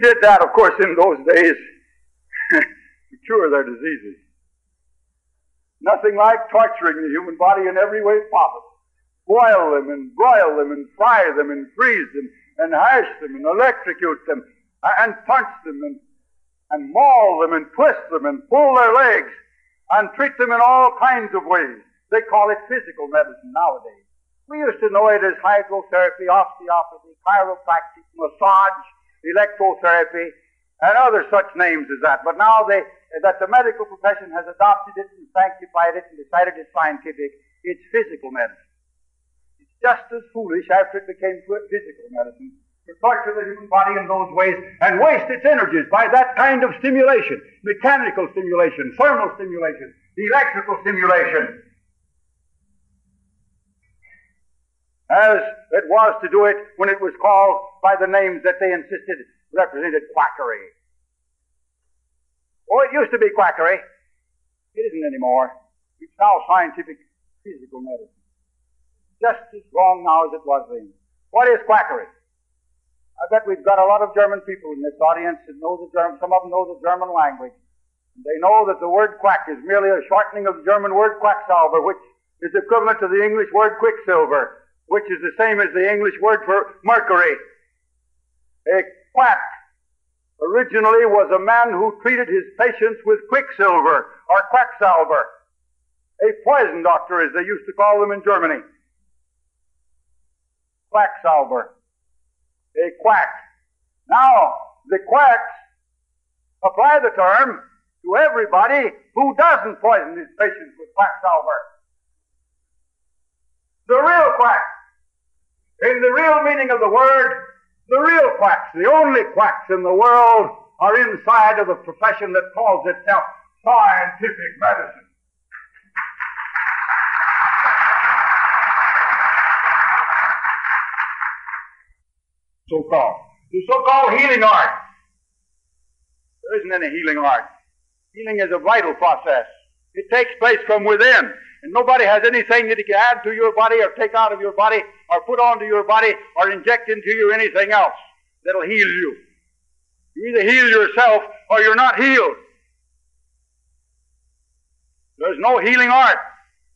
did that, of course, in those days to cure their diseases. Nothing like torturing the human body in every way possible. Boil them and broil them and fry them and freeze them and hash them and electrocute them and punch them and maul them and twist them and pull their legs and treat them in all kinds of ways. They call it physical medicine nowadays. We used to know it as hydrotherapy, osteopathy, chiropractic, massage, electrotherapy, and other such names as that. But now that the medical profession has adopted it and sanctified it and decided it's scientific, it's physical medicine. It's just as foolish after it became physical medicine to torture the human body in those ways and waste its energies by that kind of stimulation, mechanical stimulation, thermal stimulation, electrical stimulation, as it was to do it when it was called by the names that they insisted represented quackery. Oh, it used to be quackery. It isn't anymore. It's now scientific physical medicine. Just as wrong now as it was then. What is quackery? I bet we've got a lot of German people in this audience that know the German, some of them know the German language. They know that the word quack is merely a shortening of the German word quacksalver, which is equivalent to the English word quicksilver, which is the same as the English word for mercury. A quack originally was a man who treated his patients with quicksilver or quacksalver. A poison doctor, as they used to call them in Germany. Quacksalver. A quack. Now, the quacks apply the term to everybody who doesn't poison his patients with quacksalver. The real quack, in the real meaning of the word, the real quacks, the only quacks in the world, are inside of the profession that calls itself scientific medicine. The so-called healing art. There isn't any healing art. Healing is a vital process. It takes place from within. And nobody has anything that he can add to your body or take out of your body or put onto your body or inject into you anything else that'll heal you. You either heal yourself or you're not healed. There's no healing art.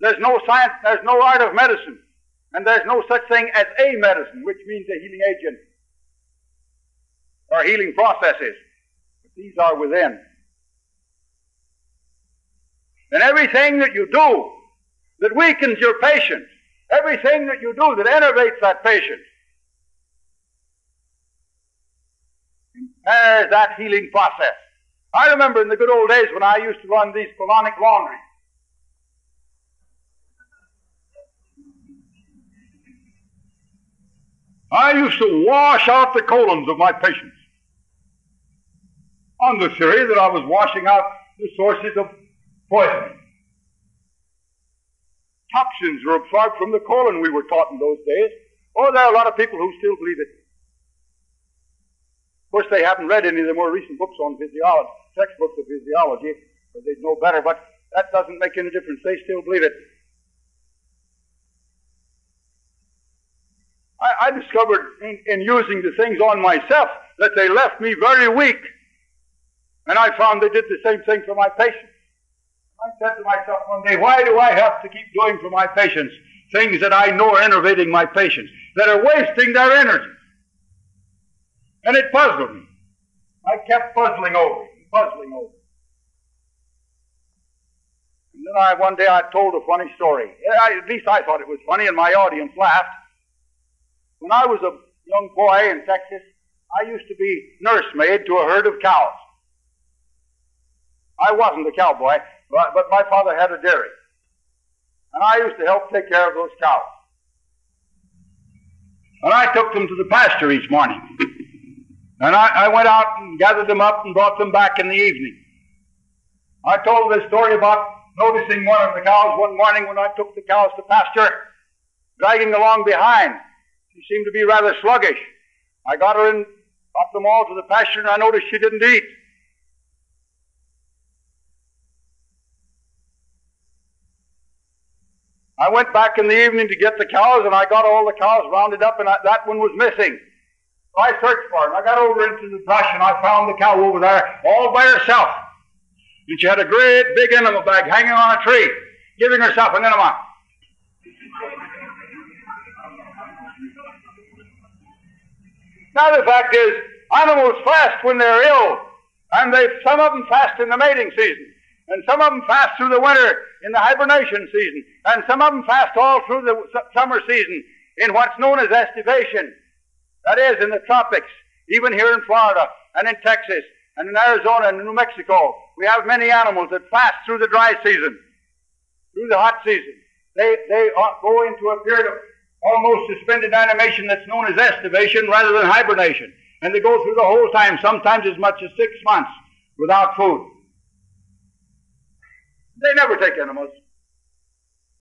There's no science. There's no art of medicine. And there's no such thing as a medicine, which means a healing agent or healing processes. But these are within. And everything that you do that weakens your patient, everything that you do that enervates that patient, impairs that healing process. I remember in the good old days when I used to run these colonic laundries. I used to wash out the colons of my patients on the theory that I was washing out the sources of poison. Toxins were absorbed from the colon, we were taught in those days. Oh, there are a lot of people who still believe it. Of course, they haven't read any of the more recent books on physiology, textbooks of physiology, or they'd know better, but that doesn't make any difference. They still believe it. I discovered in using the things on myself that they left me very weak. And I found they did the same thing for my patients. I said to myself one day, why do I have to keep doing for my patients things that I know are enervating my patients, that are wasting their energy? And it puzzled me. I kept puzzling over it, puzzling over it. And then one day I told a funny story. At least I thought it was funny, and my audience laughed. When I was a young boy in Texas, I used to be nursemaid to a herd of cows. I wasn't a cowboy, but my father had a dairy. And I used to help take care of those cows. And I took them to the pasture each morning. And I went out and gathered them up and brought them back in the evening. I told this story about noticing one of the cows one morning when I took the cows to pasture, dragging along behind. She seemed to be rather sluggish. I got her in, brought them all to the pasture, and I noticed she didn't eat. I went back in the evening to get the cows, and I got all the cows rounded up, and that one was missing. So I searched for her. I got over into the brush and I found the cow over there all by herself. And she had a great big enema bag hanging on a tree, giving herself an enema. Now the fact is, animals fast when they're ill, and some of them fast in the mating season, and some of them fast through the winter in the hibernation season, and some of them fast all through the summer season in what's known as estivation. That is, in the tropics, even here in Florida, and in Texas, and in Arizona, and in New Mexico. We have many animals that fast through the dry season, through the hot season. They go into a period of almost suspended animation that's known as estivation rather than hibernation. And they go through the whole time, sometimes as much as 6 months, without food. They never take enemas.